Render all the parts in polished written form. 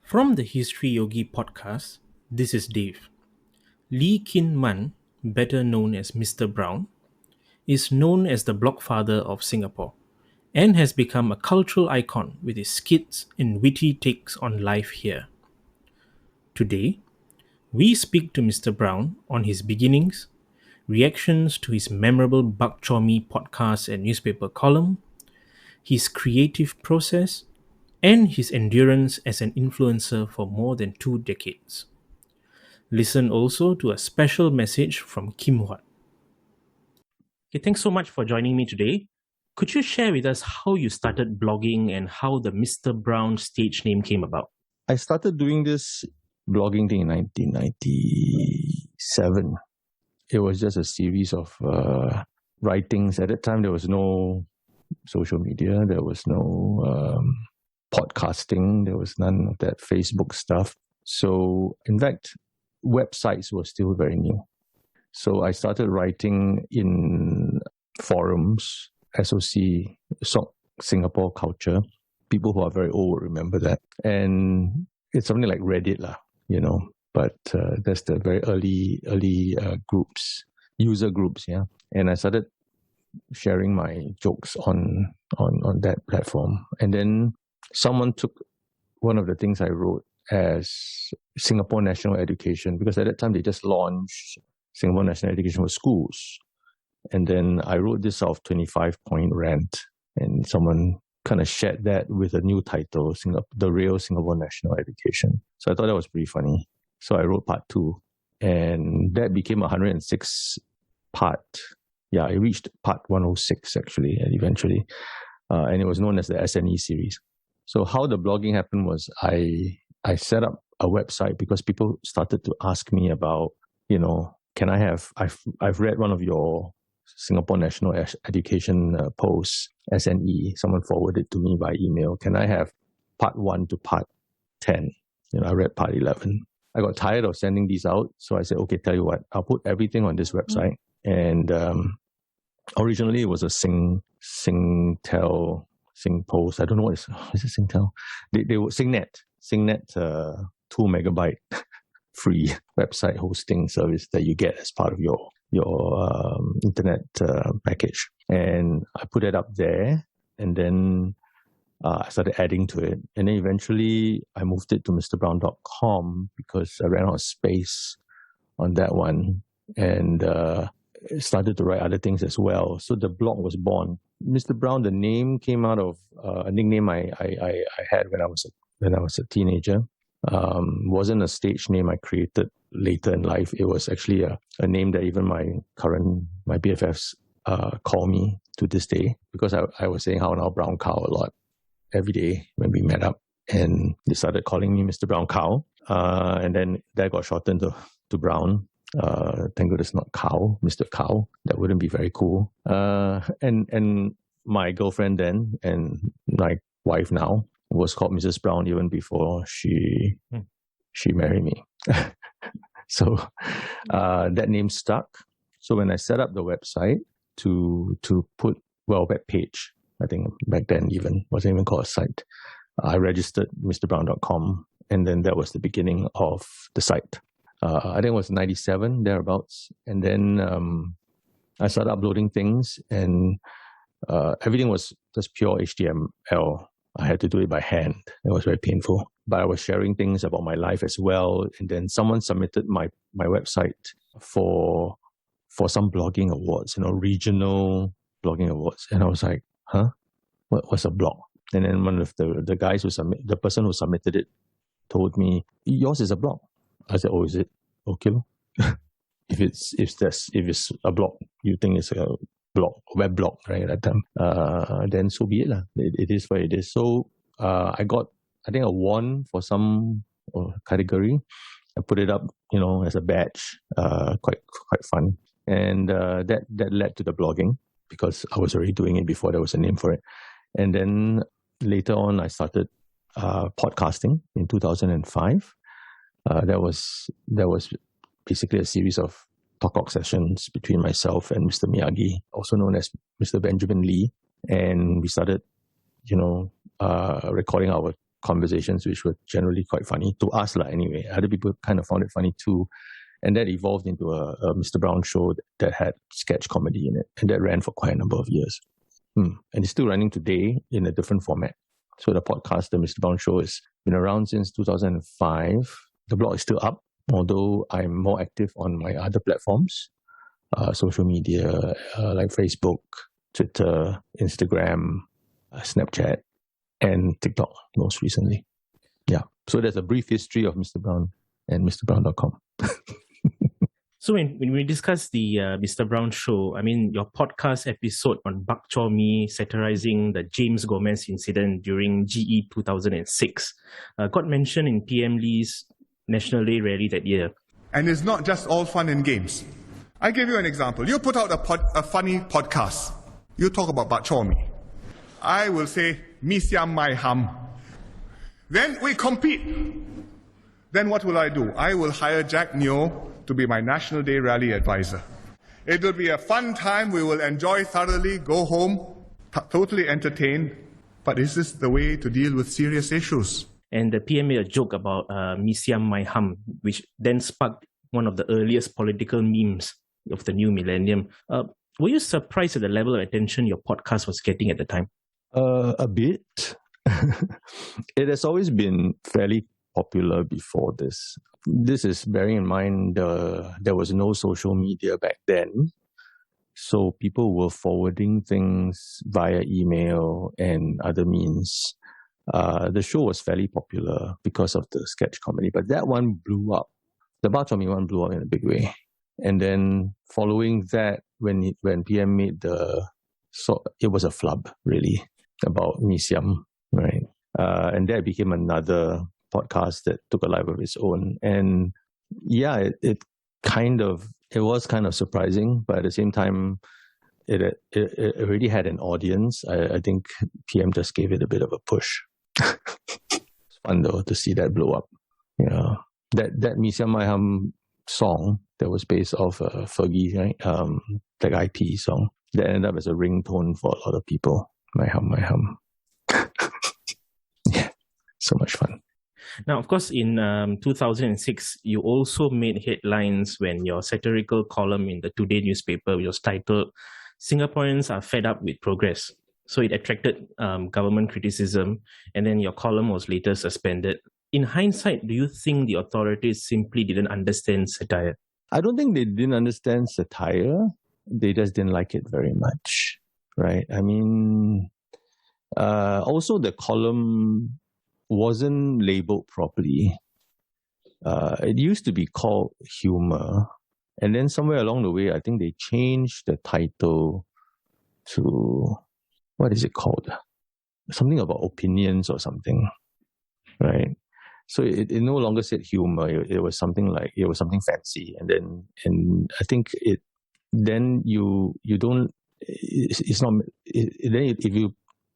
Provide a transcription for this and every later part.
From the Historyogi Podcast, this is Dave. Kin Mun, better known as Mr. Brown, is known as the Blogfather of Singapore and has become a cultural icon with his skits and witty takes on life here. Today, we speak to Mr. Brown on his beginnings, reactions to his memorable Bak Chor Mee podcast and newspaper column, his creative process, and his endurance as an influencer for more than 2 decades. Listen also to a special message from Kim Huat. Okay, thanks so much for joining me today. Could you share with us how you started blogging and how the Mr. Brown stage name came about? I started doing this blogging thing in 1997. It was just a series of writings. At that time, there was no social media. There was no podcasting. There was none of that Facebook stuff. So, in fact, websites were still very new. So I started writing in forums, SOC, Singapore culture. People who are very old will remember that. And it's something like Reddit, but that's the very early groups, user groups, yeah. And I started sharing my jokes on that platform. And then someone took one of the things I wrote as Singapore National Education, because at that time they just launched Singapore National Education for schools. And then I wrote this sort of 25-point rant, and someone kind of shared that with a new title, The Real Singapore National Education. So I thought that was pretty funny. So I wrote part 2, and that became 106 part. Yeah, it reached part 106 actually, and eventually. And it was known as the SNE series. So how the blogging happened was I set up a website because people started to ask me about, can I have, I've read one of your Singapore National Education posts, SNE, someone forwarded to me by email. Can I have part 1 to part 10? I read part 11. I got tired of sending these out. So I said, okay, tell you what, I'll put everything on this website. And originally it was a Sing Post. I don't know what is it Singtel? They were Singnet 2 megabyte free website hosting service that you get as part of your internet package. And I put it up there, and then I started adding to it. And then eventually I moved it to mrbrown.com because I ran out of space on that one, and started to write other things as well. So the blog was born. Mr. Brown, the name came out of a nickname I had when I was a teenager. Wasn't a stage name I created later in life. It was actually a name that even my BFFs call me to this day, because I was saying how now Brown Cow a lot every day when we met up, and they started calling me Mr. Brown Cow, and then that got shortened to Brown. Thank goodness not Cow, Mr. Cow. That wouldn't be very cool. And my girlfriend then, and my wife now, was called Mrs. Brown even before she married me. So that name stuck. So when I set up the website to put, web page, I think back then even, wasn't even called a site, I registered mrbrown.com, and then that was the beginning of the site. I think it was 97, thereabouts. And then I started uploading things, and everything was just pure HTML. I had to do it by hand. It was very painful. But I was sharing things about my life as well. And then someone submitted my website for some blogging awards, regional blogging awards. And I was like, huh? What's a blog? And then one of the guys the person who submitted it told me, yours is a blog. I said, oh, is it? Okay. If it's a blog, you think it's a blog, web blog, right, at that time, then so be it. It is what it is. So I got, I think, a won for some category. I put it up, as a badge, quite fun. And that led to the blogging, because I was already doing it before there was a name for it. And then later on, I started podcasting in 2005. That was basically a series of talk sessions between myself and Mr. Miyagi, also known as Mr. Benjamin Lee. And we started, recording our conversations which were generally quite funny to us anyway. Other people kind of found it funny too. And that evolved into a Mr. Brown show that had sketch comedy in it. And that ran for quite a number of years. And it's still running today in a different format. So the podcast, the Mr. Brown Show, has been around since 2005. The blog is still up, although I'm more active on my other platforms, social media like Facebook, Twitter, Instagram, Snapchat, and TikTok most recently. Yeah. So there's a brief history of Mr. Brown and mrbrown.com. So when we discuss the Mr. Brown Show, I mean, your podcast episode on Bak Chor Mee satirizing the James Gomez incident during GE 2006 got mentioned in PM Lee's National Day rally that year. And it's not just all fun and games. I give you an example. You put out a funny podcast. You talk about Bak Chor Mee. I will say, "Mi siam mai ham." Then we compete. Then what will I do? I will hire Jack Neo to be my National Day rally advisor. It will be a fun time. We will enjoy thoroughly, go home, totally entertained. But is this the way to deal with serious issues? And the PM made a joke about "Mi siam mai ham," which then sparked one of the earliest political memes of the new millennium. Were you surprised at the level of attention your podcast was getting at the time? A bit. It has always been fairly popular before this. This is bearing in mind there was no social media back then. So people were forwarding things via email and other means. The show was fairly popular because of the sketch comedy, but that one blew up. The Bak Chor Mee one blew up in a big way. And then following that, when PM made it was a flub, really, about Mi Siam, right? And that became another podcast that took a life of its own. And yeah, it was kind of surprising, but at the same time, it already had an audience. I think PM just gave it a bit of a push. It's fun though to see that blow up. Yeah, that Mi Siam Mai Ham song that was based off Fergie, right? Black Eyed Peas song that ended up as a ringtone for a lot of people. My hum, my hum. Yeah, so much fun. Now, of course, in 2006, you also made headlines when your satirical column in the Today newspaper was titled "Singaporeans are Fed Up with Progress." So it attracted government criticism, and then your column was later suspended. In hindsight, do you think the authorities simply didn't understand satire? I don't think they didn't understand satire. They just didn't like it very much, right? I mean, also the column wasn't labeled properly. It used to be called Humor. And then somewhere along the way, I think they changed the title to, what is it called? Something about opinions or something, right? So it no longer said humor. It was something fancy. And I think then you don't, it's not, if you,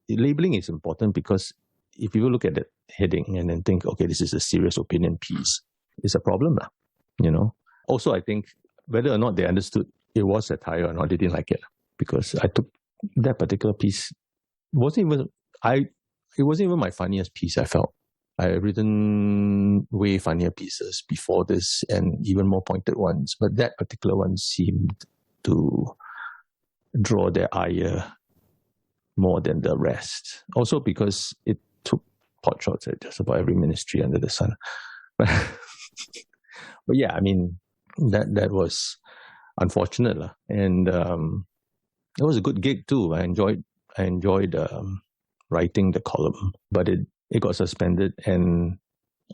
labeling is important because if you look at that heading and then think, okay, this is a serious opinion piece, it's a problem, you know. Also, I think whether or not they understood it was satire or not, they didn't like it because I took that particular piece. It wasn't even my funniest piece, I felt. I had written way funnier pieces before this and even more pointed ones, but that particular one seemed to draw their ire more than the rest. Also because it took pot shots at just about every ministry under the sun. But yeah, I mean, that was unfortunate. And it was a good gig too. I enjoyed writing the column, but it got suspended. And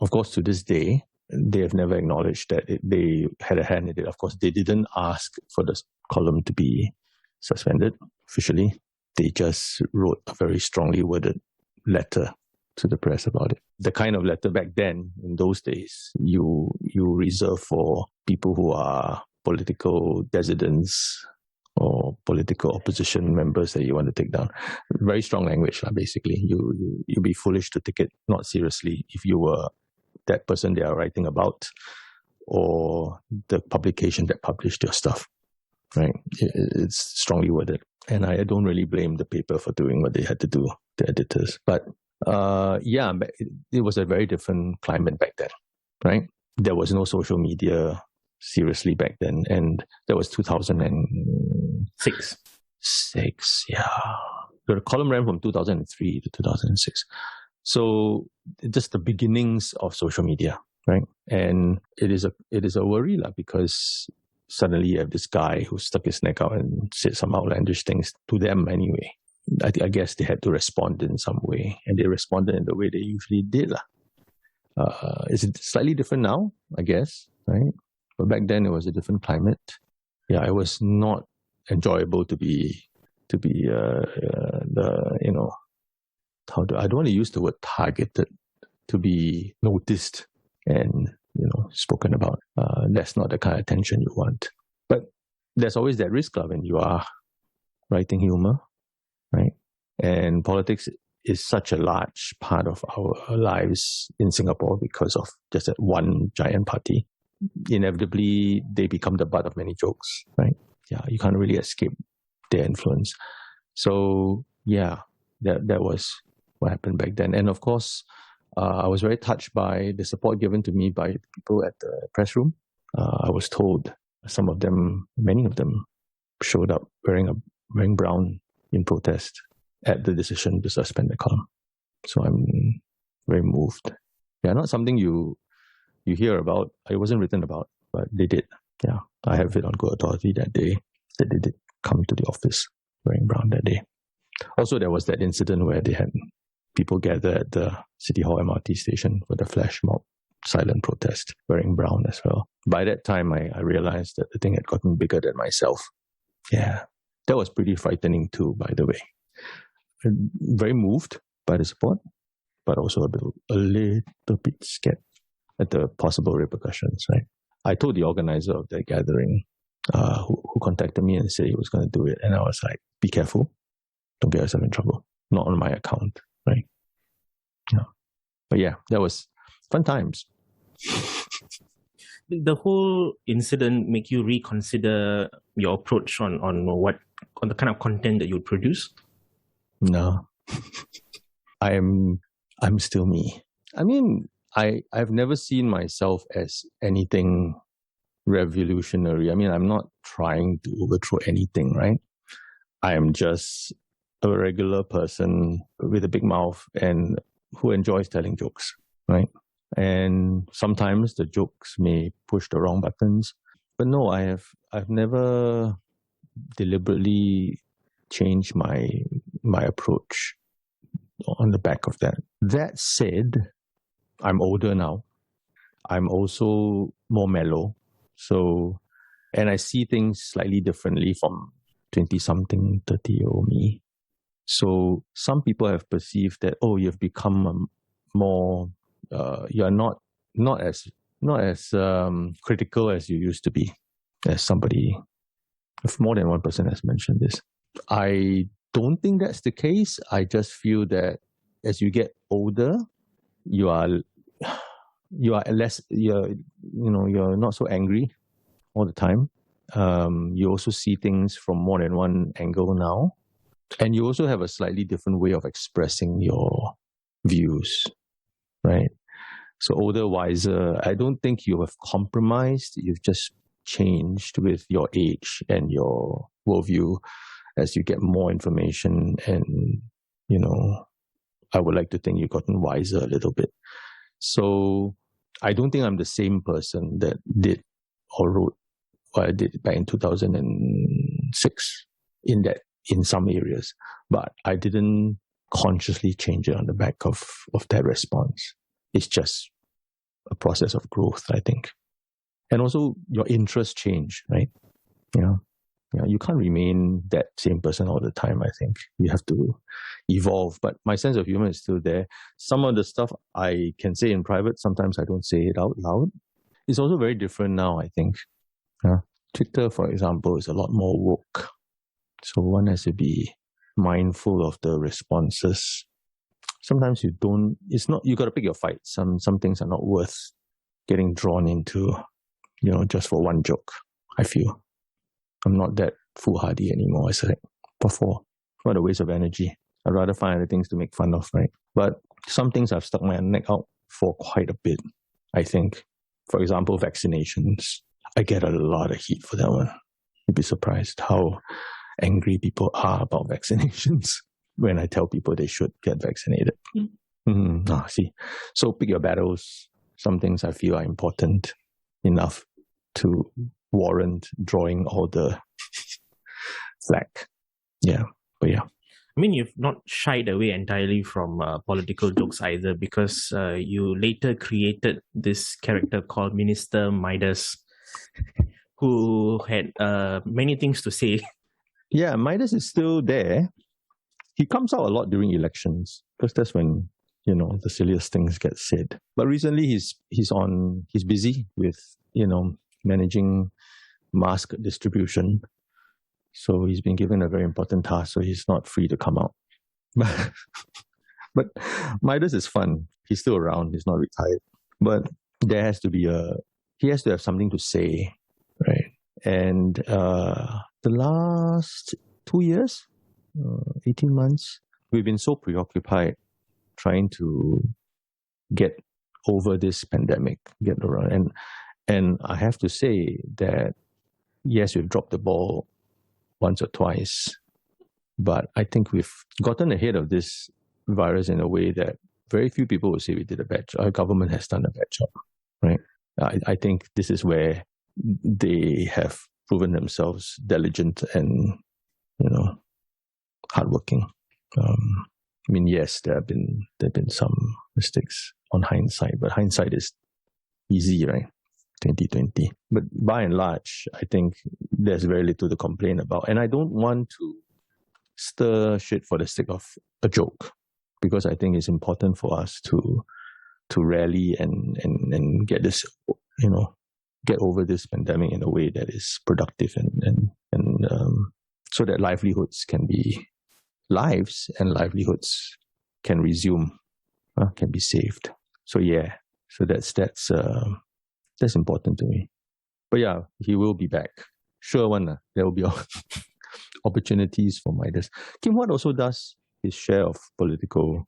of course, to this day, they have never acknowledged that they had a hand in it. Of course, they didn't ask for the column to be suspended officially. They just wrote a very strongly worded letter to the press about it. The kind of letter back then, in those days, you reserve for people who are political dissidents or political opposition members that you want to take down. Very strong language, basically. You'd be foolish to take it not seriously if you were that person they are writing about or the publication that published your stuff, right? It's strongly worded. And I don't really blame the paper for doing what they had to do, the editors. But Yeah, but it was a very different climate back then, right? There was no social media seriously back then, and that was 2006. Yeah. The column ran from 2003 to 2006. So just the beginnings of social media, right? And it is a worry because suddenly you have this guy who stuck his neck out and said some outlandish things to them anyway. I guess they had to respond in some way, and they responded in the way they usually did. It's slightly different now, I guess, right? But back then it was a different climate. Yeah, it was not enjoyable to be I don't want to use the word targeted, to be noticed and spoken about. That's not the kind of attention you want. But there's always that risk when you are writing humor, right? And politics is such a large part of our lives in Singapore because of just that one giant party. Inevitably, they become the butt of many jokes, right? Yeah, you can't really escape their influence. So yeah, that was what happened back then. And of course, I was very touched by the support given to me by people at the press room. I was told many of them showed up wearing brown in protest at the decision to suspend the column. So I'm very moved. Yeah, not something you hear about. It wasn't written about, but they did. Yeah, I have it on good authority that they did come to the office wearing brown that day. Also, there was that incident where they had people gather at the City Hall MRT station for the flash mob silent protest wearing brown as well. By that time, I realized that the thing had gotten bigger than myself. Yeah, that was pretty frightening too, by the way. Very moved by the support, but also a little bit scared at the possible repercussions, right? I told the organizer of that gathering, who contacted me and said he was going to do it, and I was like, be careful. Don't get yourself in trouble. Not on my account, right? Yeah. But yeah, that was fun times. The whole incident make you reconsider your approach on the kind of content that you produce? No. I'm still me. I mean, I've never seen myself as anything revolutionary. I mean, I'm not trying to overthrow anything, right? I am just a regular person with a big mouth and who enjoys telling jokes, right? And sometimes the jokes may push the wrong buttons. But no, I've never deliberately changed my approach on the back of that. That said, I'm older now. I'm also more mellow. So, and I see things slightly differently from 20-something, 30-year-old me. So some people have perceived that, you've become more, you're not as critical as you used to be. As somebody, if more than one person has mentioned this. I don't think that's the case. I just feel that as you get older, you're less, you're not so angry all the time. You also see things from more than one angle now. And you also have a slightly different way of expressing your views, right? So older, wiser. I don't think you have compromised. You've just changed with your age and your worldview as you get more information. And, I would like to think you've gotten wiser a little bit. So I don't think I'm the same person that did or wrote what I did back in 2006 in some areas, but I didn't consciously change it on the back of that response. It's just a process of growth, I think. And also your interests change, right? You can't remain that same person all the time, I think. You have to evolve. But my sense of humor is still there. Some of the stuff I can say in private, sometimes I don't say it out loud. It's also very different now, I think. Twitter, for example, is a lot more woke. So one has to be mindful of the responses. Sometimes you got to pick your fight. Some things are not worth getting drawn into, just for one joke, I feel. I'm not that foolhardy anymore. It's like, before, what a waste of energy. I'd rather find other things to make fun of, right? But some things I've stuck my neck out for quite a bit, I think. For example, vaccinations. I get a lot of heat for that one. You'd be surprised how angry people are about vaccinations when I tell people they should get vaccinated. See. So pick your battles. Some things I feel are important enough to warrant drawing all the flack. Yeah. But yeah. I mean, you've not shied away entirely from political jokes either, because you later created this character called Minister Midas, who had many things to say. Yeah, Midas is still there. He comes out a lot during elections, because that's when, the silliest things get said. But recently he's busy with, managing mask distribution. So he's been given a very important task, so he's not free to come out. But Midas is fun. He's still around. He's not retired. But he has to have something to say, right? And the last 2 years, 18 months, we've been so preoccupied trying to get over this pandemic, get around. And I have to say that, yes, we've dropped the ball once or twice, but I think we've gotten ahead of this virus in a way that very few people will say we did a bad job. Our government has done a bad job, right? I think this is where they have proven themselves diligent and, hardworking. Yes, there have been some mistakes on hindsight, but hindsight is easy, right? 2020. But by and large, I think there's very little to complain about. And I don't want to stir shit for the sake of a joke, because I think it's important for us to rally and get this, get over this pandemic in a way that is productive and so that livelihoods can be lives and livelihoods can resume, can be saved. So yeah, so that's important to me. But yeah, he will be back. Sure one. There will be opportunities for Midas. Kim Huat also does his share of political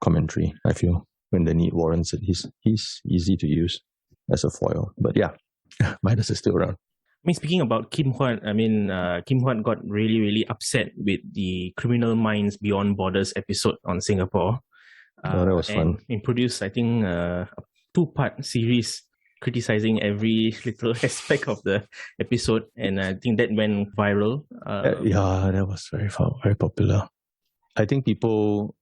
commentary, I feel, when the need warrants it. He's easy to use as a foil. But yeah, Midas is still around. I mean, speaking about Kim Huat, Kim Huat got really, really upset with the Criminal Minds Beyond Borders episode on Singapore. That was fun. He produced, I think, a 2-part series criticizing every little aspect of the episode, and I think that went viral. Yeah, that was very popular. I think people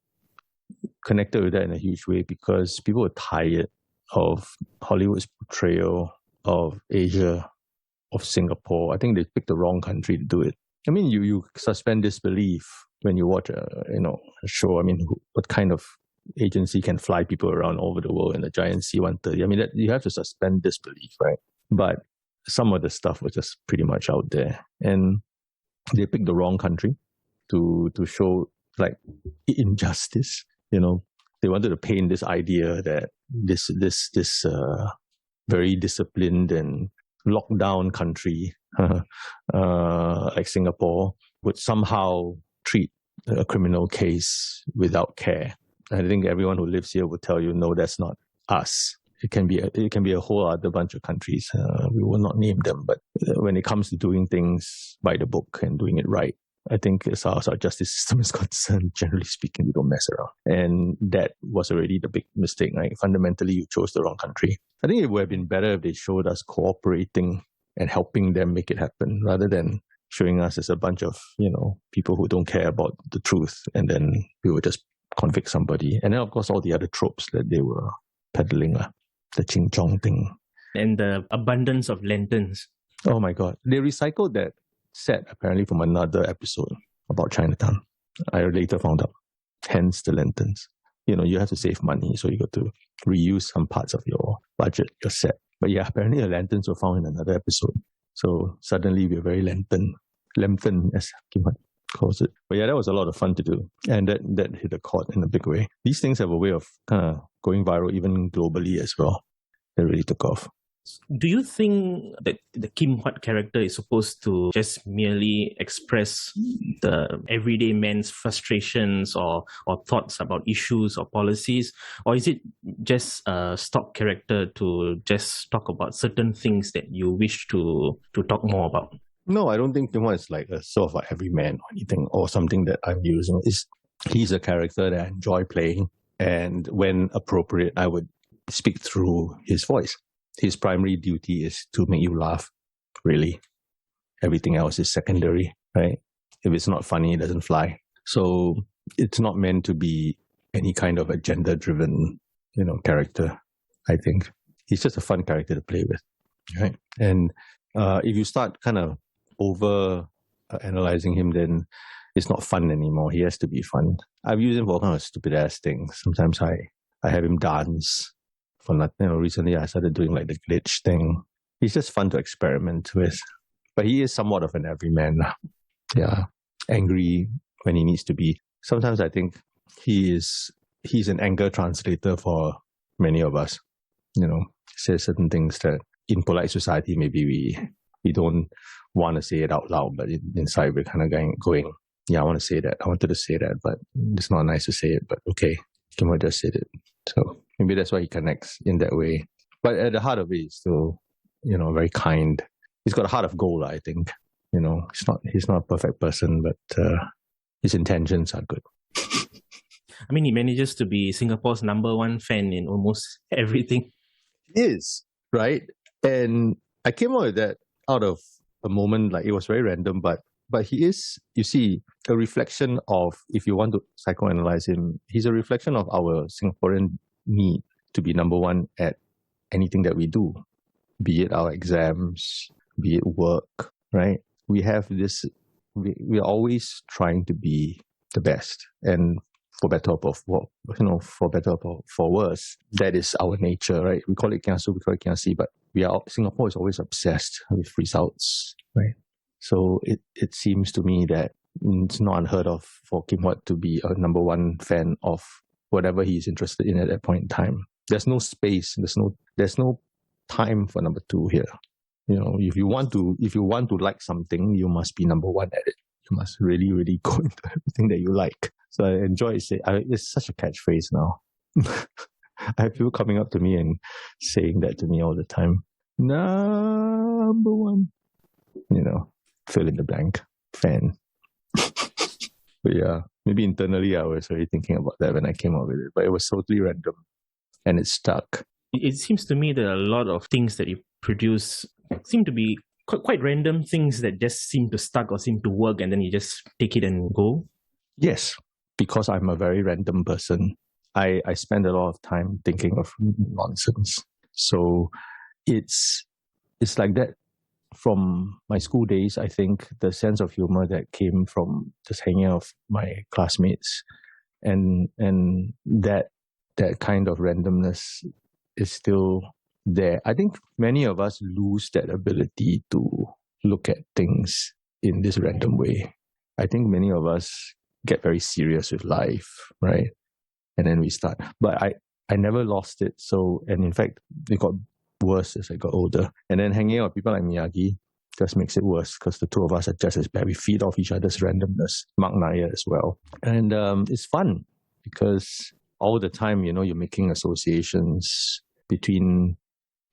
connected with that in a huge way because people were tired of Hollywood's portrayal of Asia, of Singapore. I think they picked the wrong country to do it. I mean, you suspend disbelief when you watch a show. I mean, what kind of agency can fly people around over the world in a giant C-130? I mean, that you have to suspend disbelief, right? But some of the stuff was just pretty much out there, and they picked the wrong country to show like injustice. They wanted to paint this idea that this very disciplined and locked down country like Singapore would somehow treat a criminal case without care. I think everyone who lives here would tell you, no, that's not us. It can be a whole other bunch of countries. We will not name them, but when it comes to doing things by the book and doing it right, I think as far as our justice system is concerned, generally speaking, we don't mess around. And that was already the big mistake, right? Fundamentally, you chose the wrong country. I think it would have been better if they showed us cooperating and helping them make it happen, rather than showing us as a bunch of, people who don't care about the truth, and then we would just convict somebody. And then, of course, all the other tropes that they were peddling, the ching chong thing. And the abundance of lanterns. Oh my God. They recycled that set apparently from another episode about Chinatown. I later found out. Hence the lanterns. You have to save money, so you got to reuse some parts of your budget, your set. But yeah, apparently the lanterns were found in another episode. So suddenly we're very lantern, as Kim Huat calls it. But yeah, that was a lot of fun to do. And that hit a chord in a big way. These things have a way of kind of going viral even globally as well. They really took off. Do you think that the Kim Huat character is supposed to just merely express the everyday man's frustrations or thoughts about issues or policies? Or is it just a stock character to just talk about certain things that you wish to talk more about? No, I don't think Kim Huat is like a sort of like everyman or anything, or something that I'm using. He's a character that I enjoy playing, and when appropriate, I would speak through his voice. His primary duty is to make you laugh, really. Everything else is secondary, right? If it's not funny, it doesn't fly. So it's not meant to be any kind of agenda-driven, character, I think. He's just a fun character to play with, right? And if you start kind of over analyzing him, then it's not fun anymore. He has to be fun. I've used him for all kind of stupid-ass things. Sometimes I have him dance for nothing. Recently I started doing like the glitch thing. He's just fun to experiment with. But he is somewhat of an everyman. Yeah. Angry when he needs to be. Sometimes I think he's an anger translator for many of us. Says certain things that in polite society maybe we don't want to say it out loud, but inside we're kind of going, yeah, I want to say that. I wanted to say that, but it's not nice to say it, but okay. Kim Huat just said it. So maybe that's why he connects in that way. But at the heart of it, he's still, very kind. He's got a heart of gold, I think. He's not a perfect person, but his intentions are good. I mean, he manages to be Singapore's #1 fan in almost everything. He is, right? And I came out with that out of a moment, like it was very random, but he is, you see, a reflection of, if you want to psychoanalyze him, he's a reflection of our Singaporean need to be #1 at anything that we do, be it our exams, be it work, right? We have this, we are always trying to be the best, and for better or for better or for worse, that is our nature, right? We call it kiasu, we call it kiasi, but Singapore is always obsessed with results, right? So it seems to me that it's not unheard of for Kim Huat to be a #1 fan of whatever he's interested in at that point in time. There's no space. There's no time for #2 here. If you want to like something, you must be #1 at it. You must really, really go into everything that you like. So I enjoy it. It's such a catchphrase now. I have people coming up to me and saying that to me all the time. #1. Fill in the blank. Fan. But yeah, maybe internally I was already thinking about that when I came up with it. But it was totally random. And it stuck. It seems to me that a lot of things that you produce seem to be quite random things that just seem to stuck or seem to work, and then you just take it and go. Yes, because I'm a very random person. I spend a lot of time thinking of nonsense. So it's like that. From my school days, I think the sense of humor that came from just hanging out with my classmates and that kind of randomness is still there. I think many of us lose that ability to look at things in this random way. I think many of us get very serious with life, right? And then we start. But I never lost it. So, and in fact, it got worse as I got older. And then hanging out with people like Miyagi just makes it worse because the two of us are just as bad. We feed off each other's randomness. Mark Nair as well. And it's fun because all the time, you're making associations between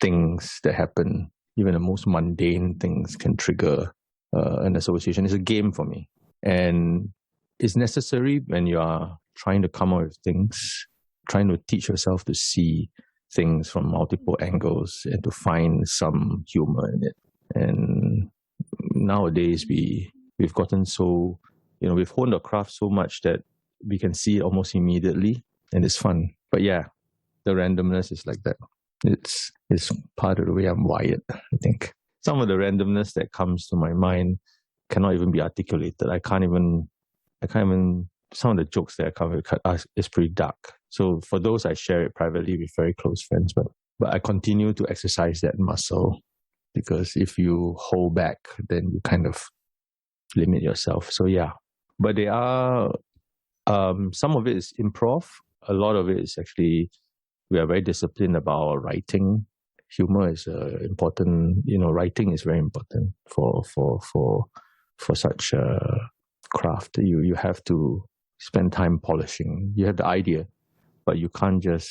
things that happen. Even the most mundane things can trigger an association. It's a game for me. And it's necessary when you are trying to come up with things, trying to teach yourself to see things from multiple angles and to find some humor in it. And nowadays we've gotten so, we've honed our craft so much that we can see it almost immediately, and it's fun. But yeah, the randomness is like that. It's part of the way I'm wired, I think. Some of the randomness that comes to my mind cannot even be articulated. I can't even, some of the jokes that I come with is pretty dark. So for those, I share it privately with very close friends, but I continue to exercise that muscle, because if you hold back, then you kind of limit yourself. So yeah, but there are, some of it is improv. A lot of it is actually, we are very disciplined about our writing humor is important. Writing is very important for such a craft. You have to spend time polishing. You have the idea, but you can't just.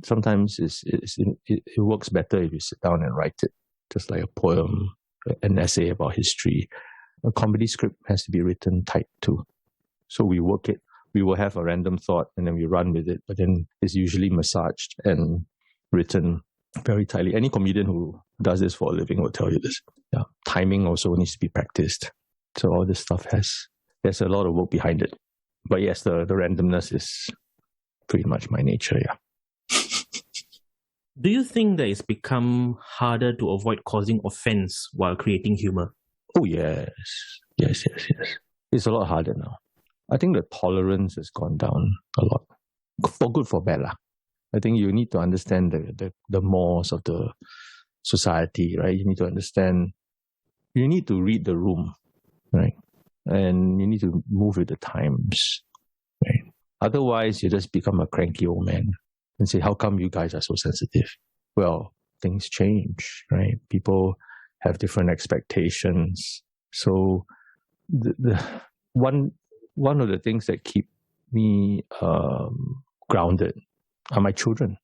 Sometimes it works better if you sit down and write it, just like a poem, an essay about history. A comedy script has to be written tight too. So we work it. We will have a random thought and then we run with it, but then it's usually massaged and written very tightly. Any comedian who does this for a living will tell you this. Yeah, timing also needs to be practiced. So all this stuff there's a lot of work behind it. But yes, the randomness is pretty much my nature. Yeah. Do you think that it's become harder to avoid causing offense while creating humor? Oh, yes. Yes. It's a lot harder now. I think the tolerance has gone down a lot. For good, for bad. I think you need to understand the mores of the society, right? You need to understand, you need to read the room, right? And you need to move with the times, right? Otherwise, you just become a cranky old man and say, how come you guys are so sensitive? Well, things change, right? People have different expectations. So the one of the things that keep me grounded are my children.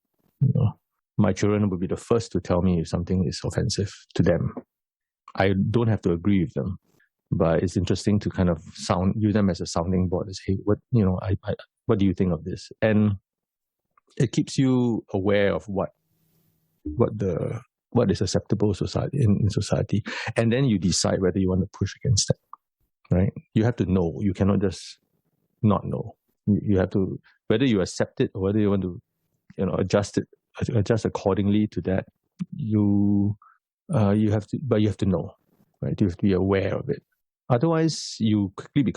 My children will be the first to tell me if something is offensive to them. I don't have to agree with them, but it's interesting to kind of use them as a sounding board and say, hey, what do you think of this? And it keeps you aware of what is acceptable in society, and then you decide whether you want to push against that. Right? You have to know. You cannot just not know. You have to, whether you accept it or whether you want to, adjust accordingly to that. You have to know, right? You have to be aware of it. Otherwise, you quickly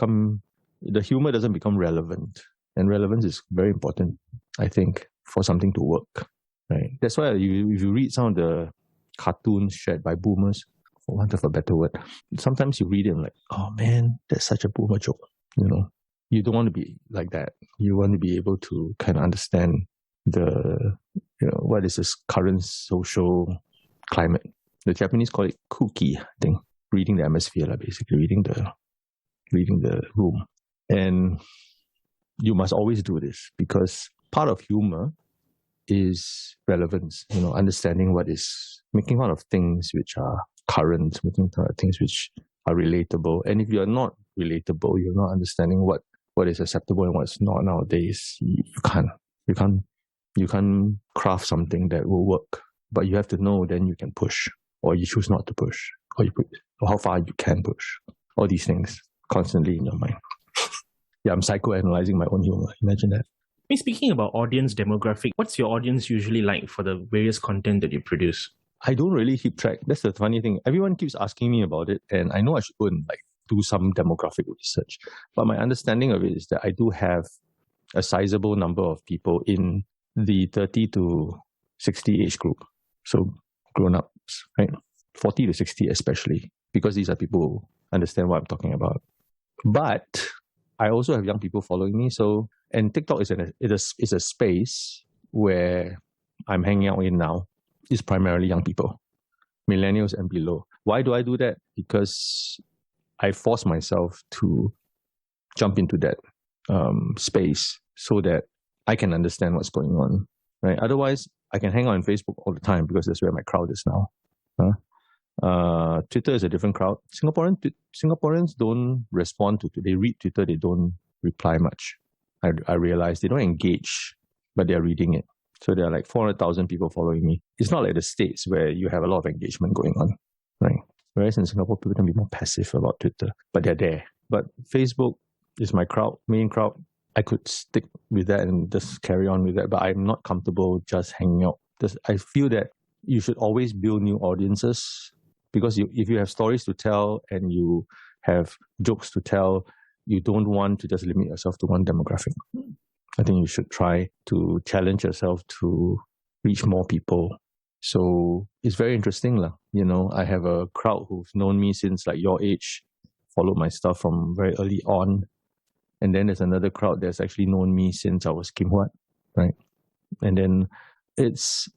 the humor doesn't become relevant, and relevance is very important, I think, for something to work. Right? That's why if you read some of the cartoons shared by boomers, for want of a better word, sometimes you read it and like, oh man, that's such a boomer joke. You don't want to be like that. You want to be able to kind of understand what is this current social climate. The Japanese call it kuki, I think. Reading the atmosphere, basically reading the room. And you must always do this because part of humor is relevance, understanding making fun of things which are current, making fun of things which are relatable. And if you're not relatable, you're not understanding what is acceptable and what's not nowadays, you can't craft something that will work. But you have to know, then you can push, or you choose not to push, or how far you can push. All these things constantly in your mind. Yeah, I'm psychoanalyzing my own humor. Imagine that. Speaking about audience demographic, what's your audience usually like for the various content that you produce? I don't really keep track. That's the funny thing. Everyone keeps asking me about it, and I know I should go and do some demographic research. But my understanding of it is that I do have a sizable number of people in the 30 to 60 age group. So grown-ups, right? 40 to 60 especially, because these are people who understand what I'm talking about. But I also have young people following me. And TikTok is a space where I'm hanging out in now. It's primarily young people, millennials and below. Why do I do that? Because I force myself to jump into that space so that I can understand what's going on. Right? Otherwise, I can hang out on Facebook all the time because that's where my crowd is now. Twitter is a different crowd. Singaporeans don't respond to. They read Twitter. They don't reply much. I realize they don't engage, but they're reading it. So there are like 400,000 people following me. It's not like the States where you have a lot of engagement going on, right? Whereas in Singapore, people can be more passive about Twitter, but they're there. But Facebook is my main crowd. I could stick with that and just carry on with that, but I'm not comfortable just hanging out. I feel that you should always build new audiences because if you have stories to tell and you have jokes to tell, you don't want to just limit yourself to one demographic. I think you should try to challenge yourself to reach more people. So it's very interesting. I have a crowd who've known me since like your age, followed my stuff from very early on. And then there's another crowd that's actually known me since I was Kim Huat, right? And then it's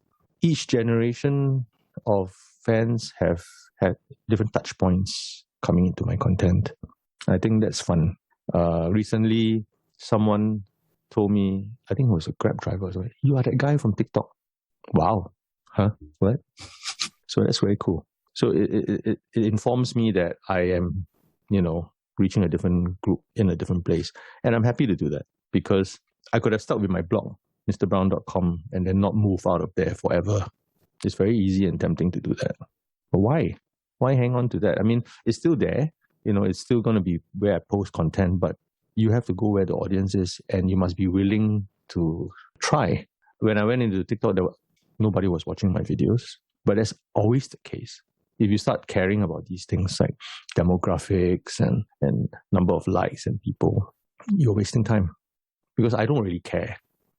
each generation of fans have had different touch points coming into my content. I think that's fun. Recently, someone told me, I think it was a Grab driver, so you are that guy from TikTok. Wow. Huh? What? So that's very cool. So it informs me that I am, reaching a different group in a different place. And I'm happy to do that because I could have stuck with my blog, mrbrown.com, and then not move out of there forever. It's very easy and tempting to do that. But why? Why hang on to that? I mean, it's still there. It's still going to be where I post content, but you have to go where the audience is and you must be willing to try. When I went into TikTok, nobody was watching my videos, but that's always the case. If you start caring about these things like demographics and number of likes and people, you're wasting time. Because I don't really care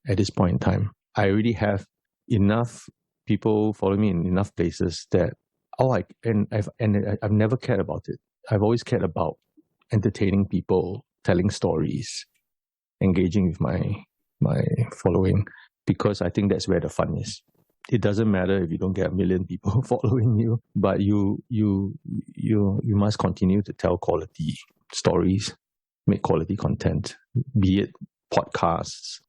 at this point in time. I already have enough people following me in enough places that I've never cared about it. I've always cared about entertaining people, telling stories, engaging with my following, because I think that's where the fun is. It doesn't matter if you don't get 1 million people following you, but you must continue to tell quality stories, make quality content, be it podcasts,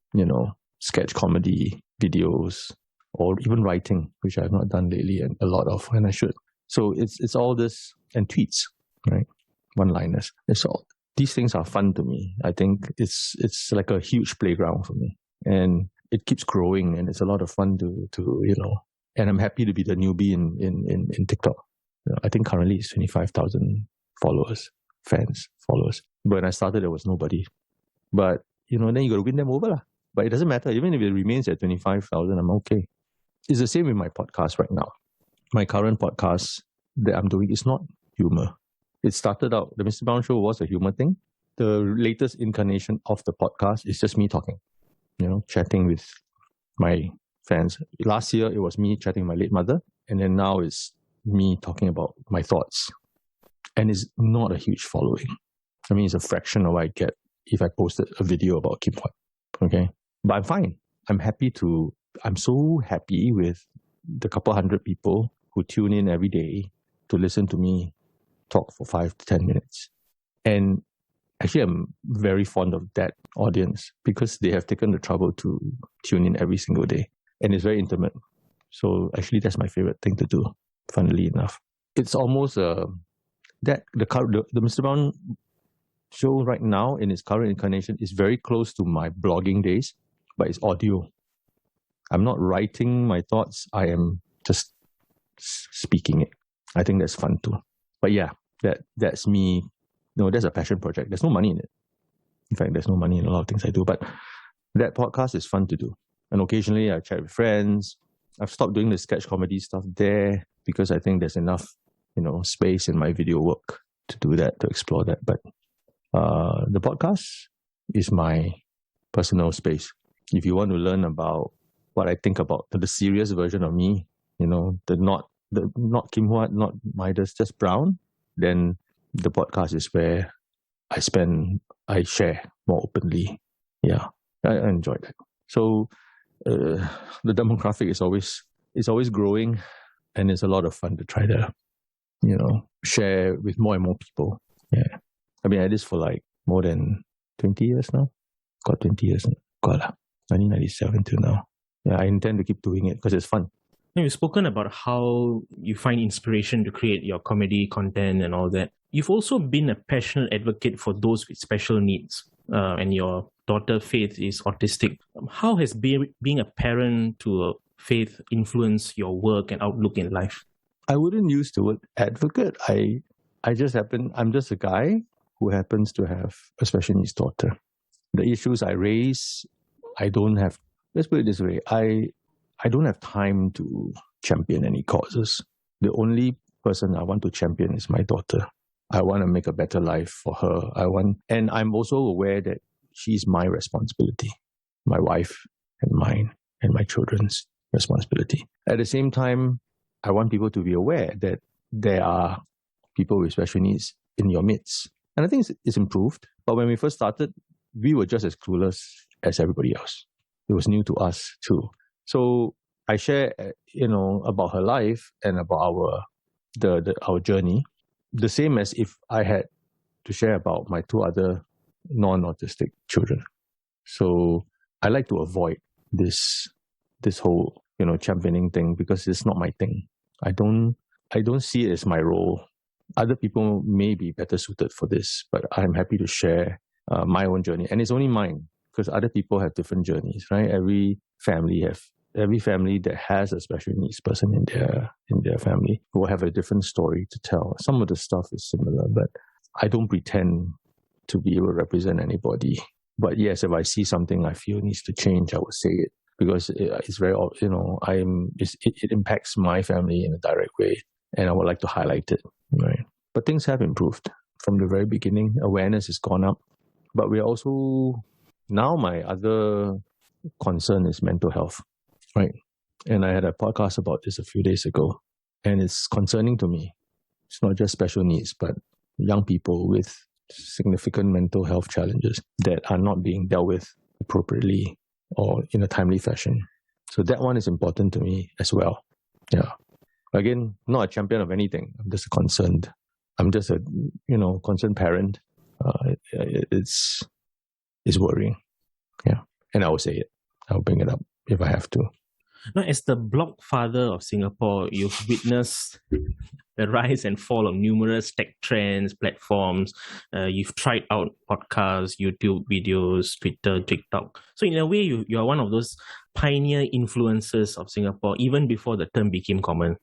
sketch comedy videos, or even writing, which I have not done lately and a lot of, and I should. So it's all this, and tweets, right? One-liners. It's all, these things are fun to me. I think it's like a huge playground for me, and it keeps growing, and it's a lot of fun to and I'm happy to be the newbie in TikTok. I think currently it's 25,000 fans. When I started, there was nobody. But, then you got to win them over. But it doesn't matter. Even if it remains at 25,000, I'm okay. It's the same with my podcast right now. My current podcast that I'm doing is not humor. It started out, the Mr. Brown Show was a humor thing. The latest incarnation of the podcast is just me talking, chatting with my fans. Last year, it was me chatting with my late mother. And then now it's me talking about my thoughts. And it's not a huge following. I mean, it's a fraction of what I get if I posted a video about Kim Huat. Okay. But I'm fine. I'm so happy with the couple hundred people who tune in every day to listen to me talk for 5 to 10 minutes. And actually, I'm very fond of that audience because they have taken the trouble to tune in every single day. And it's very intimate. So actually, that's my favorite thing to do, funnily enough. It's almost the Mr. Brown show right now in its current incarnation is very close to my blogging days, but it's audio. I'm not writing my thoughts. I am just speaking it. I think that's fun too. But yeah, that's me. No, that's a passion project. There's no money in it. In fact, there's no money in a lot of things I do. But that podcast is fun to do. And occasionally I chat with friends. I've stopped doing the sketch comedy stuff there because I think there's enough, space in my video work to do that, to explore that. But the podcast is my personal space. If you want to learn about what I think about the serious version of me, the not Kim Huat, not Midas, just Brown, then the podcast is where I share more openly. Yeah, I enjoy that. So the demographic is always growing, and it's a lot of fun to try to, share with more and more people. Yeah. I mean, I did this for like more than 20 years now. Got 20 years. 1997 till now. Yeah, I intend to keep doing it because it's fun. You've spoken about how you find inspiration to create your comedy content and all that. You've also been a passionate advocate for those with special needs, and your daughter Faith is autistic. How has being a parent to Faith influenced your work and outlook in life? I wouldn't use the word advocate. I'm just a guy who happens to have a special needs daughter. The issues I raise, let's put it this way, I don't have time to champion any causes. The only person I want to champion is my daughter. I want to make a better life for her. And I'm also aware that she's my responsibility, my wife and mine and my children's responsibility. At the same time, I want people to be aware that there are people with special needs in your midst. And I think it's improved. But when we first started, we were just as clueless as everybody else. It was new to us too. So I share, about her life and about our journey, the same as if I had to share about my two other non-autistic children. So I like to avoid this whole championing thing, because it's not my thing. I don't see it as my role. Other people may be better suited for this, but I'm happy to share my own journey, and it's only mine, because other people have different journeys, right? Every family that has a special needs person in their family will have a different story to tell. Some of the stuff is similar, but I don't pretend to be able to represent anybody. But yes, if I see something I feel needs to change, I would say it, because it's very, it impacts my family in a direct way, and I would like to highlight it, right? But things have improved from the very beginning. Awareness has gone up, but we are also, now my other concern is mental health, right? And I had a podcast about this a few days ago, and it's concerning to me. It's not just special needs, but young people with significant mental health challenges that are not being dealt with appropriately or in a timely fashion. So that one is important to me as well. Yeah. Again, not a champion of anything. I'm just concerned. I'm just a concerned parent. It's worrying. Yeah. And I will say it. I'll bring it up if I have to. Now, as the Blogfather of Singapore, you've witnessed the rise and fall of numerous tech trends, platforms. You've tried out podcasts, YouTube videos, Twitter, TikTok. So in a way, you are one of those pioneer influencers of Singapore, even before the term became common.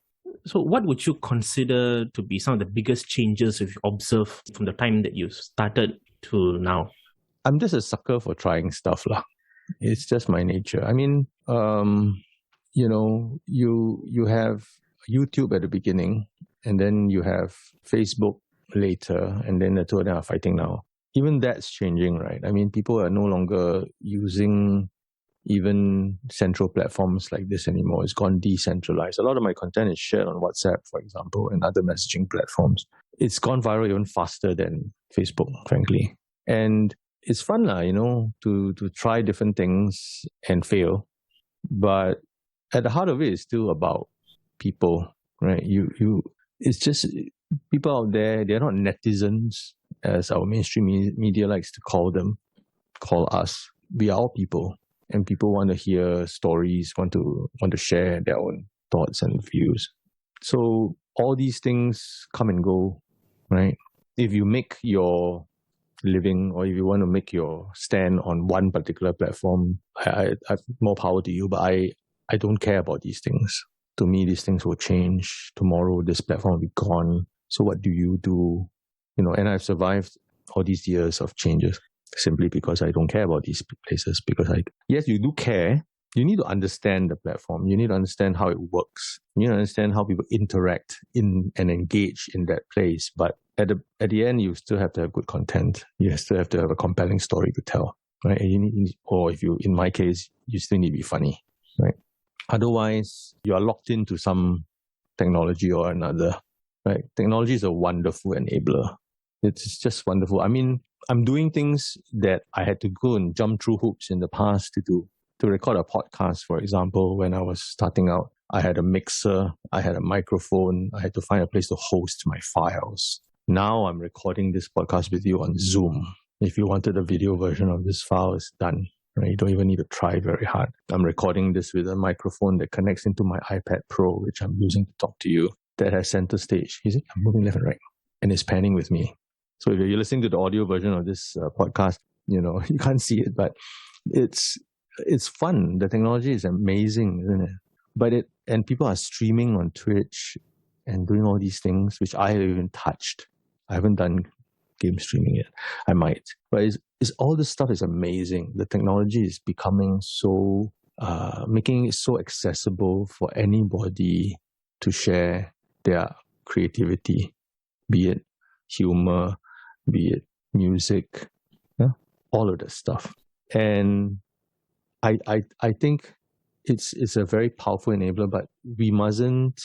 So what would you consider to be some of the biggest changes you've observed from the time that you started to now? I'm just a sucker for trying stuff lah. It's just my nature. I mean, you have YouTube at the beginning, and then you have Facebook later, and then the two of them are fighting now. Even that's changing, right? I mean, people are no longer using even central platforms like this anymore. It's gone decentralized. A lot of my content is shared on WhatsApp, for example, and other messaging platforms. It's gone viral even faster than Facebook, frankly. And it's fun, to try different things and fail. But at the heart of it is still about people, right? It's just people out there. They're not netizens, as our mainstream media likes to call us. We are all people, and people want to hear stories, want to share their own thoughts and views. So all these things come and go, right? If you make your living, or if you want to make your stand on one particular platform, I have more power to you, but I don't care about these things. To me, these things will change. Tomorrow, this platform will be gone. So what do you do? And I've survived all these years of changes simply because I don't care about these places. Because yes, you do care. You need to understand the platform. You need to understand how it works. You need to understand how people interact in and engage in that place. But at the end, you still have to have good content. You still have to have a compelling story to tell, right? And in my case, you still need to be funny, right? Otherwise, you are locked into some technology or another, right? Technology is a wonderful enabler. It's just wonderful. I mean, I'm doing things that I had to go and jump through hoops in the past to do. To record a podcast, for example, when I was starting out, I had a mixer, I had a microphone, I had to find a place to host my files. Now I'm recording this podcast with you on Zoom. If you wanted a video version of this file, it's done. Right? You don't even need to try very hard. I'm recording this with a microphone that connects into my iPad Pro, which I'm using to talk to you, that has center stage. You see, I'm moving left and right, and it's panning with me. So if you're listening to the audio version of this podcast, you can't see it, but it's fun. The technology is amazing, isn't it? And people are streaming on Twitch and doing all these things, which I haven't even touched. I haven't done game streaming yet. I might. But it's all this stuff is amazing. The technology is becoming so, making it so accessible for anybody to share their creativity, be it humor, be it music, all of that stuff. And I think it's a very powerful enabler, but we mustn't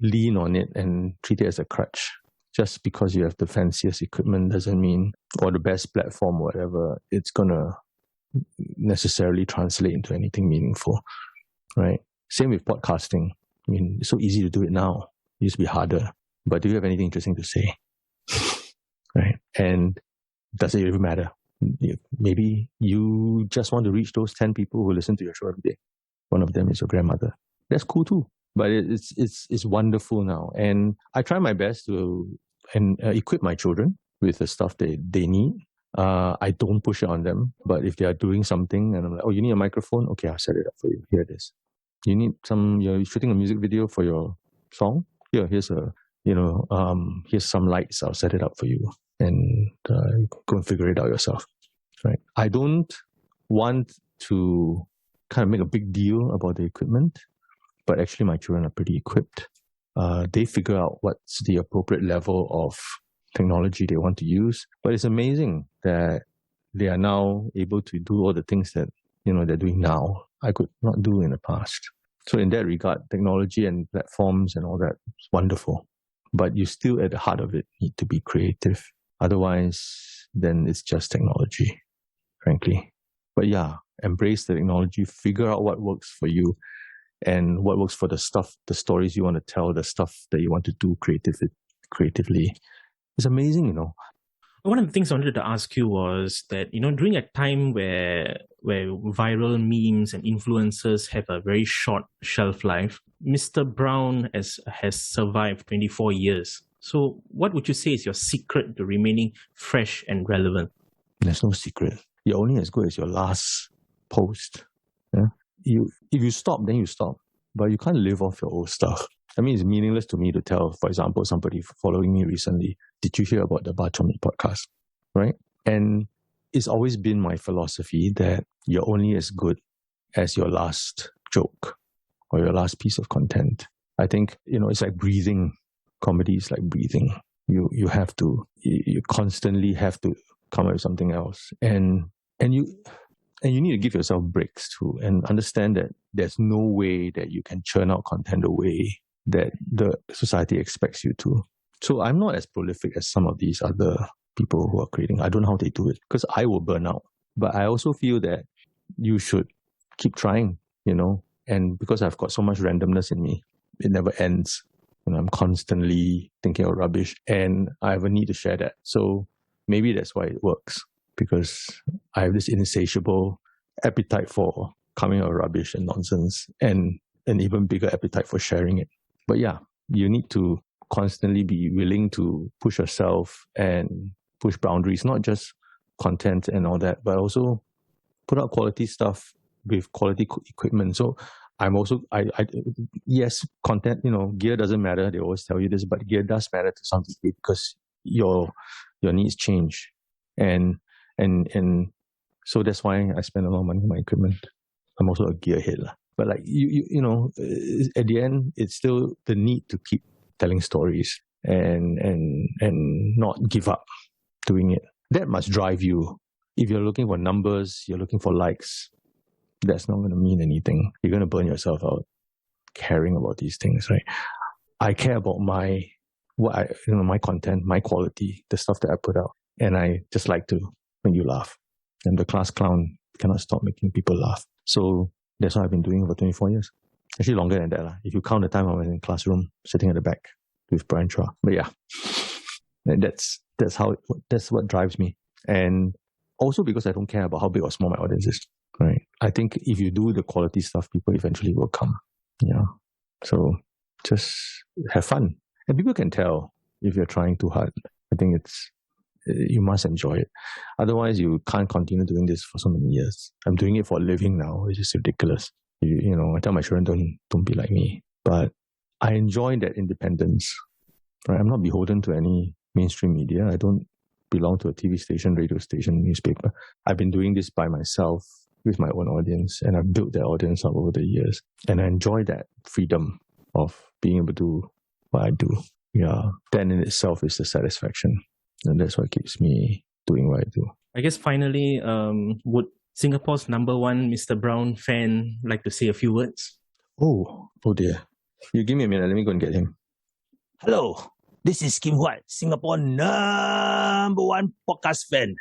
lean on it and treat it as a crutch. Just because you have the fanciest equipment doesn't mean, or the best platform, or whatever, it's gonna necessarily translate into anything meaningful, right? Same with podcasting. I mean, it's so easy to do it now. It used to be harder. But do you have anything interesting to say? Right? And does it even matter? Maybe you just want to reach those 10 people who listen to your show every day. One of them is your grandmother. That's cool too. But it's wonderful now. And I try my best to equip my children with the stuff they need. I don't push it on them. But if they are doing something and I'm like, oh, you need a microphone? Okay, I'll set it up for you. Here it is. You're shooting a music video for your song? Here, here's some lights. I'll set it up for you. And go and figure it out yourself. Right? I don't want to kind of make a big deal about the equipment, but actually my children are pretty equipped. They figure out what's the appropriate level of technology they want to use. But it's amazing that they are now able to do all the things that they're doing now. I could not do in the past. So in that regard, technology and platforms and all that is wonderful. But you still, at the heart of it, need to be creative. Otherwise, then it's just technology, frankly. But yeah, embrace the technology, figure out what works for you and what works for the stories you want to tell, the stuff that you want to do creatively. It's amazing, One of the things I wanted to ask you was that, during a time where viral memes and influencers have a very short shelf life, Mrbrowns has survived 24 years. So what would you say is your secret to remaining fresh and relevant? There's no secret. You're only as good as your last post. Yeah? If you stop, then you stop. But you can't live off your old stuff. I mean, it's meaningless to me to tell, for example, somebody following me recently, did you hear about the chor podcast? Right? And it's always been my philosophy that you're only as good as your last joke or your last piece of content. I think, it's like breathing. Comedy is like breathing. You constantly have to come up with something else. And you need to give yourself breaks too and understand that there's no way that you can churn out content the way that the society expects you to. So I'm not as prolific as some of these other people who are creating. I don't know how they do it because I will burn out. But I also feel that you should keep trying, and because I've got so much randomness in me, it never ends. I'm constantly thinking of rubbish and I have a need to share that. So maybe that's why it works, because I have this insatiable appetite for coming out of rubbish and nonsense and an even bigger appetite for sharing it. But yeah, you need to constantly be willing to push yourself and push boundaries, not just content and all that, but also put out quality stuff with quality equipment. So I'm also, yes, content, gear doesn't matter. They always tell you this, but gear does matter to some degree because your needs change. And so that's why I spend a lot of money on my equipment. I'm also a gearhead. But like, at the end, it's still the need to keep telling stories and not give up doing it. That must drive you. If you're looking for numbers, you're looking for likes, that's not going to mean anything. You're going to burn yourself out caring about these things, right? I care about my content, my quality, the stuff that I put out. And I just like to make you laugh. And the class clown cannot stop making people laugh. So that's what I've been doing for 24 years. Actually longer than that. If you count the time I was in the classroom, sitting at the back with Brian Chua. But yeah, that's what drives me. And also because I don't care about how big or small my audience is. Right. I think if you do the quality stuff, people eventually will come. Yeah. So just have fun. And people can tell if you're trying too hard. I think you must enjoy it. Otherwise, you can't continue doing this for so many years. I'm doing it for a living now, which is ridiculous. I tell my children, don't be like me. But I enjoy that independence. Right? I'm not beholden to any mainstream media. I don't belong to a TV station, radio station, newspaper. I've been doing this by myself with my own audience, and I've built that audience up over the years. And I enjoy that freedom of being able to do what I do. Yeah, that in itself is the satisfaction. And that's what keeps me doing what I do. I guess finally, would Singapore's number one Mrbrowns fan like to say a few words? Oh dear. You give me a minute, let me go and get him. Hello, this is Kim Huat, Singapore number one podcast fan.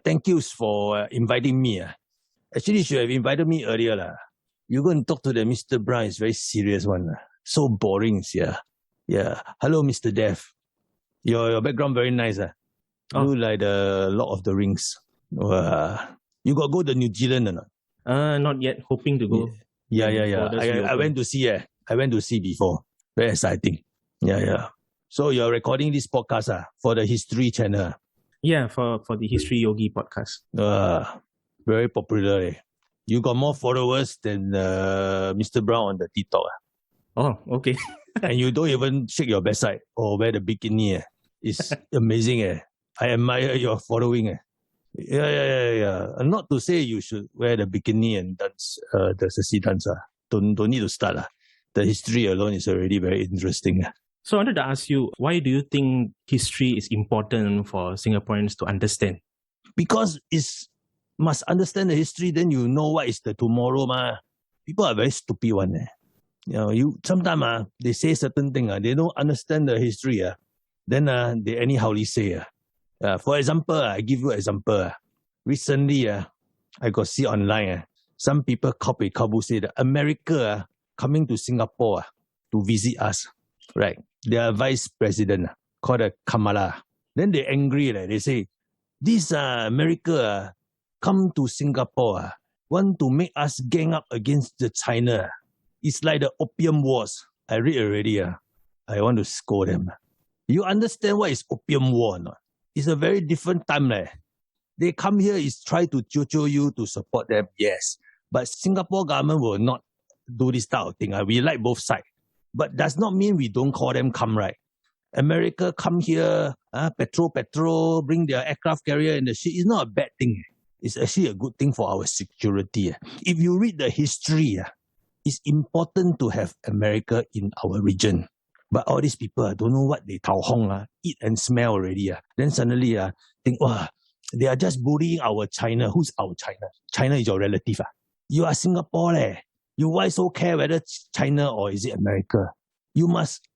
Thank you for inviting me. Actually, you should have invited me earlier. You go and talk to the Mr. Brown, it's very serious one. So boring, yeah. Yeah. Hello, Mr. Dev. Your background very nice. Look like the Lord of the Rings. You got go to New Zealand or not? Not yet. Hoping to go. Yeah. borders I reopen. went to see. I went to see before. Very exciting. Yeah. So you're recording this podcast for the History channel. Yeah, for the Historyogi podcast. Very popular. You got more followers than Mr. Brown on the TikTok. Oh, okay. And you don't even shake your backside or wear the bikini. It's amazing. I admire your following. Yeah. Not to say you should wear the bikini and dance the sexy dance. Don't need to start. The history alone is already very interesting. So I wanted to ask you, why do you think history is important for Singaporeans to understand? Because it's must understand the history, then you know what is the tomorrow. People are very stupid one. You sometimes they say certain thing, they don't understand the history. Then they anyhowly say. For example, I give you an example. Recently, I got see online, some people copy say that America coming to Singapore to visit us. Right. Their vice president called Kamala. Then they angry. They say, this America come to Singapore, want to make us gang up against the China. It's like the Opium Wars. I read already. I want to scold them. You understand what is Opium War or not? It's a very different time. They come here is try to jojo you to support them. Yes. But Singapore government will not do this type of thing. We like both sides. But does not mean we don't call them come, right? America come here, petrol, bring their aircraft carrier and the shit. It's not a bad thing. It's actually a good thing for our security. If you read the history, it's important to have America in our region. But all these people don't know what they tao hong, eat and smell already. Then suddenly think, they are just bullying our China. Who's our China? China is your relative. You are Singapore. You why so care whether China or is it America? You must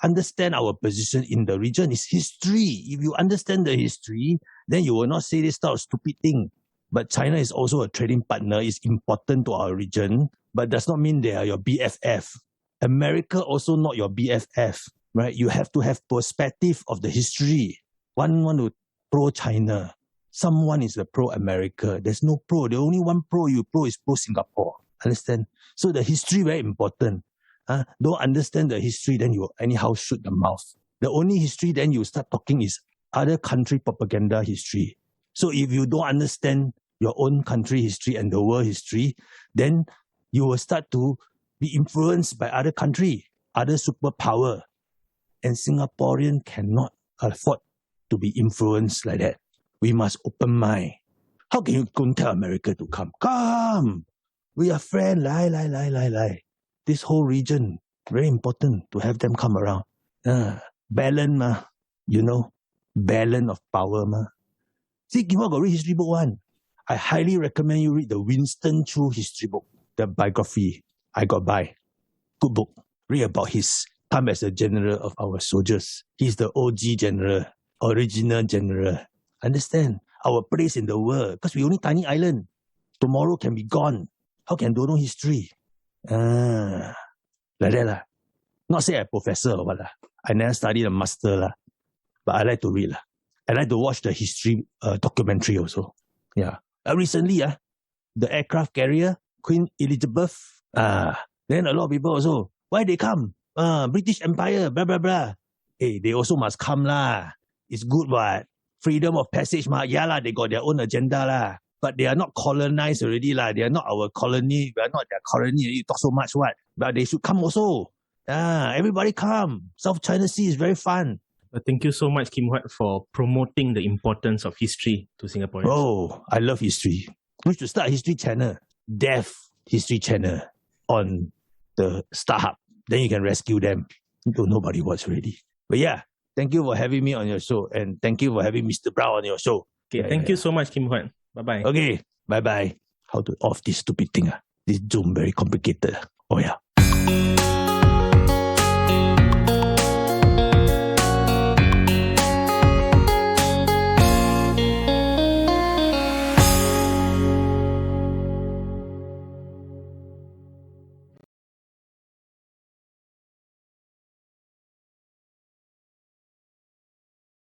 understand our position in the region. It's history. If you understand the history, then you will not say this type of stupid thing. But China is also a trading partner. It's important to our region, but does not mean they are your BFF. America also not your BFF, right? You have to have perspective of the history. One want to pro-China. Someone is a pro-America. There's no pro. The only one pro you pro is pro-Singapore. Understand? So the history very important. Don't understand the history, then you anyhow shoot the mouth. The only history then you start talking is other country propaganda history. So if you don't understand your own country history and the world history, then you will start to be influenced by other country, other superpower. And Singaporean cannot afford to be influenced like that. We must open mind. How can you go tell America to come? Come! We are friends. Lie. This whole region, very important to have them come around. Balance, balance of power. See, Kim Huat got read history book one. I highly recommend you read the Winston Chu history book, the biography. I got buy. Good book. Read about his time as a general of our soldiers. He's the OG general, original general. Understand? Our place in the world. Because we only tiny island. Tomorrow can be gone. How can don't know history? Like that. Not say I'm a professor or what. I never studied a master. But I like to read. I like to watch the history documentary also. Yeah. Recently, the aircraft carrier, Queen Elizabeth, then a lot of people also, why they come? British Empire, blah, blah, blah. Hey, they also must come lah. It's good, what? Freedom of passage, yeah, they got their own agenda. But they are not colonized already. They are not our colony. We are not their colony. You talk so much, what? But they should come also. Everybody come. South China Sea is very fun. Thank you so much, Kim Huat, for promoting the importance of history to Singaporeans. Oh, I love history. We should start a history channel. Deaf history channel on the StarHub. Then you can rescue them. Nobody watch already. But yeah, thank you for having me on your show. And thank you for having Mr. Brown on your show. Okay, thank you so much, Kim Huat. Bye-bye. Okay, bye-bye. How to off this stupid thing? This Zoom very complicated. Oh yeah.